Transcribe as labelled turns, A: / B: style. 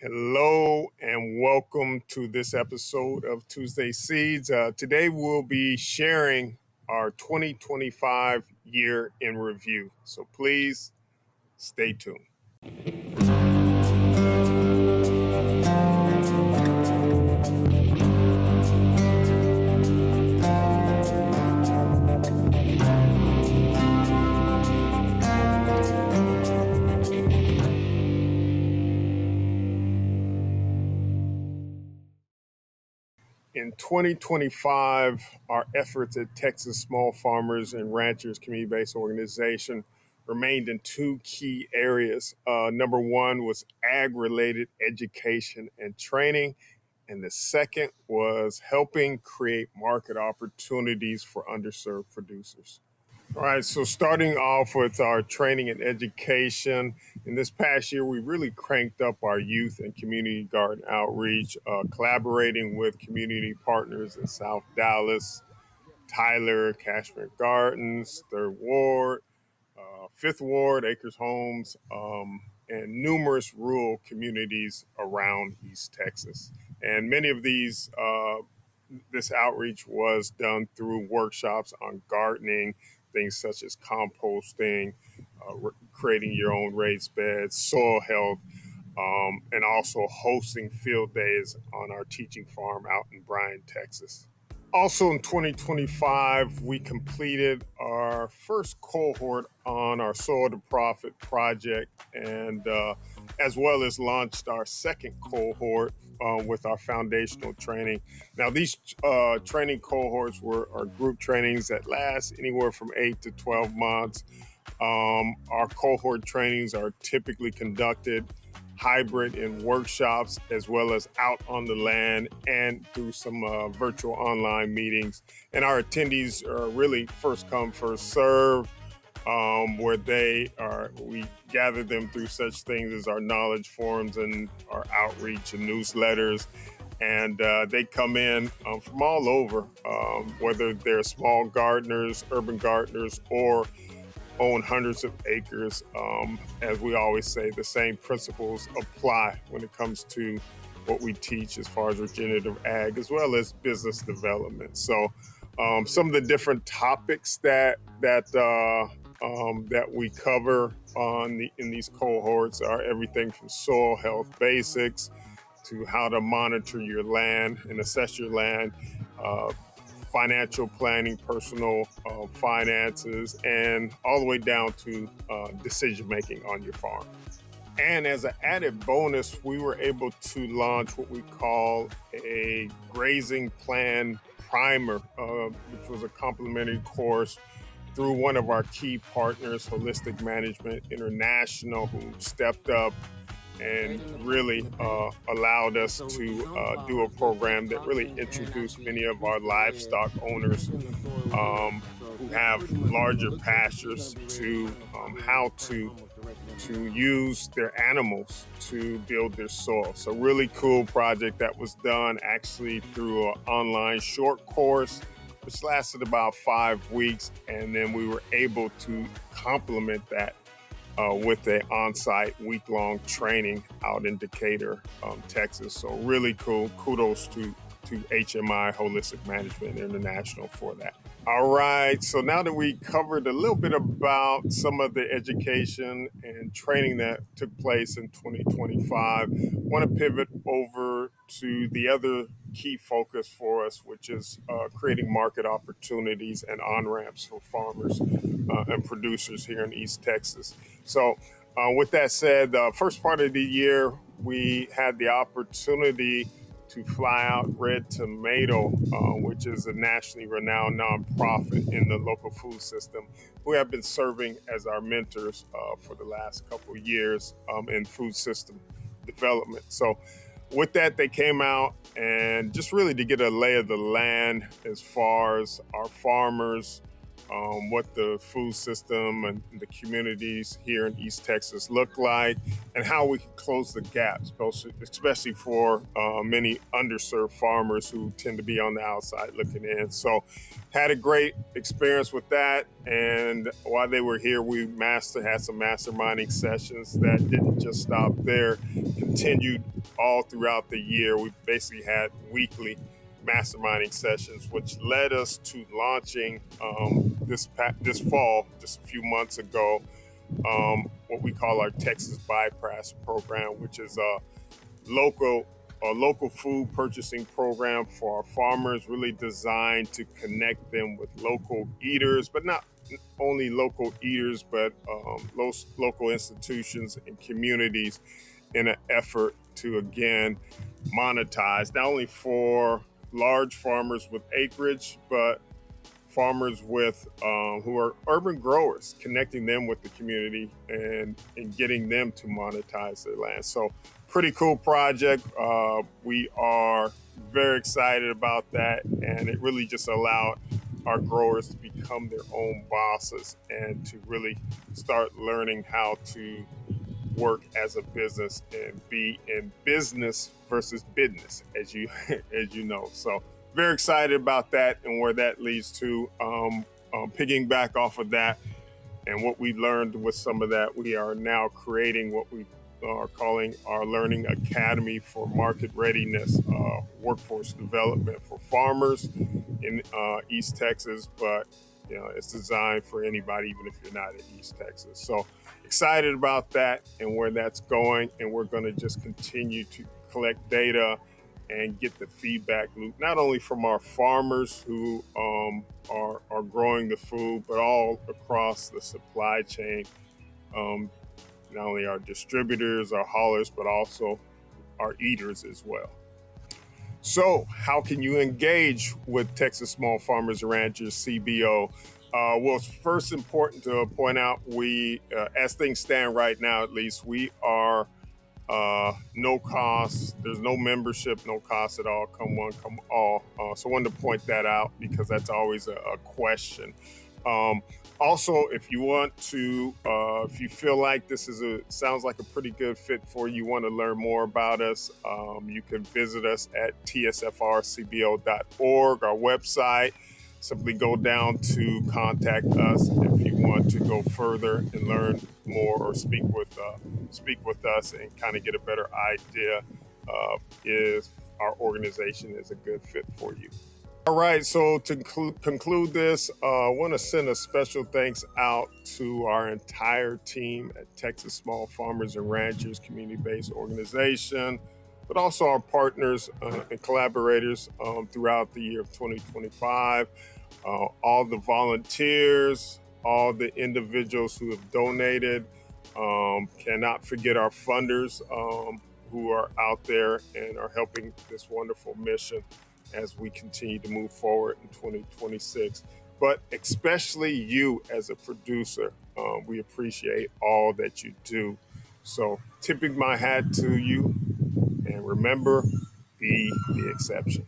A: Hello and welcome to this episode of Tuesday Seeds. Today we'll be sharing our 2025 year in review. So please stay tuned. In 2025, our efforts at Texas Small Farmers and Ranchers Community-Based Organization remained in two key areas. Number one was ag-related education and training, and the second was helping create market opportunities for underserved producers. All right, so starting off with our training and education, in this past year, we really cranked up our youth and community garden outreach, collaborating with community partners in South Dallas, Tyler, Cashmere Gardens, Third Ward, Fifth Ward, Acres Homes, and numerous rural communities around East Texas. And many of these this outreach was done through workshops on gardening, things such as composting, creating your own raised beds, soil health, and also hosting field days on our teaching farm out in Bryan, Texas. Also in 2025, we completed our first cohort on our Soil to Profit project, and as well as launched our second cohort with our foundational training. Now, these training cohorts are group trainings that last anywhere from 8 to 12 months. Our cohort trainings are typically conducted hybrid in workshops as well as out on the land and through some virtual online meetings. And our attendees are really first come, first serve, where we gather them through such things as our knowledge forums and our outreach and newsletters. And they come in from all over, whether they're small gardeners, urban gardeners, or own hundreds of acres. As we always say, the same principles apply when it comes to what we teach as far as regenerative ag, as well as business development. So some of the different topics that we cover in these cohorts are everything from soil health basics to how to monitor your land and assess your land, financial planning, personal finances, and all the way down to decision-making on your farm. And as an added bonus, we were able to launch what we call a grazing plan primer, which was a complimentary course through one of our key partners, Holistic Management International, who stepped up and really allowed us to do a program that really introduced many of our livestock owners who have larger pastures to how to use their animals to build their soil. So really cool project that was done actually through an online short course, which lasted about 5 weeks. And then we were able to complement that with an on-site week-long training out in Decatur, Texas. So really cool. Kudos to HMI, Holistic Management International, for that. All right, so now that we covered a little bit about some of the education and training that took place in 2025, I want to pivot over to the other key focus for us, which is creating market opportunities and on-ramps for farmers and producers here in East Texas. So with that said, the first part of the year, we had the opportunity to fly out Red Tomato, which is a nationally renowned nonprofit in the local food system, who have been serving as our mentors for the last couple of years in food system development. So with that, they came out and just really to get a lay of the land as far as our farmers, what the food system and the communities here in East Texas look like, and how we can close the gaps, especially for many underserved farmers who tend to be on the outside looking in. So had a great experience with that. And while they were here, we had some masterminding sessions that didn't just stop there, continued all throughout the year. We basically had weekly masterminding sessions, which led us to launching this fall, just a few months ago, what we call our Texas Bypass program, which is a local food purchasing program for our farmers, really designed to connect them with local eaters, but not only local eaters, but local institutions and communities in an effort to, again, monetize not only for large farmers with acreage, but farmers with who are urban growers, connecting them with the community and getting them to monetize their land. So pretty cool project. We are very excited about that, and it really just allowed our growers to become their own bosses and to really start learning how to work as a business and be in business versus business, as you as you know. So very excited about that and where that leads to. Picking back off of that and what we learned with some of that, we are now creating what we are calling our Learning Academy for Market Readiness, workforce development for farmers in East Texas, but it's designed for anybody, even if you're not in East Texas. So excited about that and where that's going, and we're going to just continue to collect data and get the feedback loop, not only from our farmers who are growing the food, but all across the supply chain. Not only our distributors, our haulers, but also our eaters as well. So how can you engage with Texas Small Farmers and Ranchers, CBO? Well, it's first important to point out we, as things stand right now, at least, we are no cost. There's no membership, no cost at all. Come one, come all. So I wanted to point that out because that's always a question. Also, if you want to, if you feel like this sounds like a pretty good fit for you, want to learn more about us, you can visit us at tsfrcbo.org, our website. Simply go down to contact us if you want to go further and learn more or speak with us and kind of get a better idea if our organization is a good fit for you. All right, so to conclude this, I want to send a special thanks out to our entire team at Texas Small Farmers and Ranchers community-based organization, but also our partners and collaborators throughout the year of 2025, all the volunteers, all the individuals who have donated. Cannot forget our funders who are out there and are helping this wonderful mission as we continue to move forward in 2026. But especially you as a producer, we appreciate all that you do. So tipping my hat to you, and remember, be the exception.